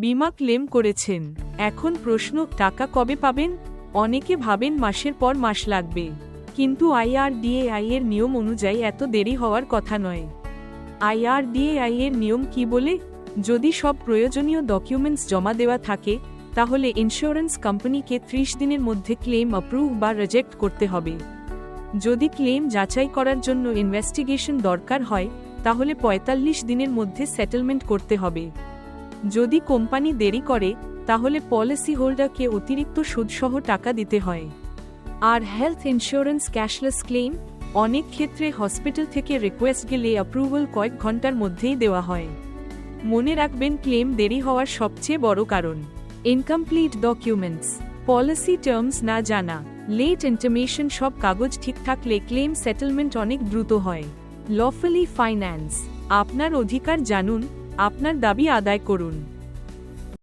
বীমা ক্লেম করেছেন, এখন প্রশ্ন টাকা কবে পাবেন? অনেকে ভাবেন মাসের পর মাস লাগবে, কিন্তু আইআরডিএআই এর নিয়ম অনুযায়ী এত দেরি হওয়ার কথা নয়। আইআরডিএআই এর নিয়ম কি বলে? যদি সব প্রয়োজনীয় ডকুমেন্টস জমা দেওয়া থাকে, তাহলে ইন্স্যুরেন্স কোম্পানিকে 30 দিনের মধ্যে ক্লেম অ্যাপ্রুভ বা রিজেক্ট করতে হবে। যদি ক্লেম যাচাই করার জন্য ইনভেস্টিগেশন দরকার হয়, তাহলে 45 দিনের মধ্যে সেটেলমেন্ট করতে হবে। যদি কোম্পানি দেরি করে, তাহলে পলিসি হোল্ডারকে অতিরিক্ত সুদসহ টাকা দিতে হয়। আর হেলথ ইন্স্যুরেন্স ক্যাশলেস ক্লেম, অনেক ক্ষেত্রে হসপিটাল থেকে রিকোয়েস্ট গেলে অ্যাপ্রুভাল কয়েক ঘন্টার মধ্যেই দেওয়া হয়। মনে রাখবেন, ক্লেম দেরি হওয়ার সবচেয়ে বড় কারণ ইনকমপ্লিট ডকুমেন্টস, পলিসি টার্মস না জানা, লেট ইন্টিমেশন। সব কাগজ ঠিক থাকলে ক্লেম সেটেলমেন্ট অনেক দ্রুত হয়। লফুলি ফাইন্যান্স, আপনার অধিকার জানুন, আপনার দাবি আদায় করুন।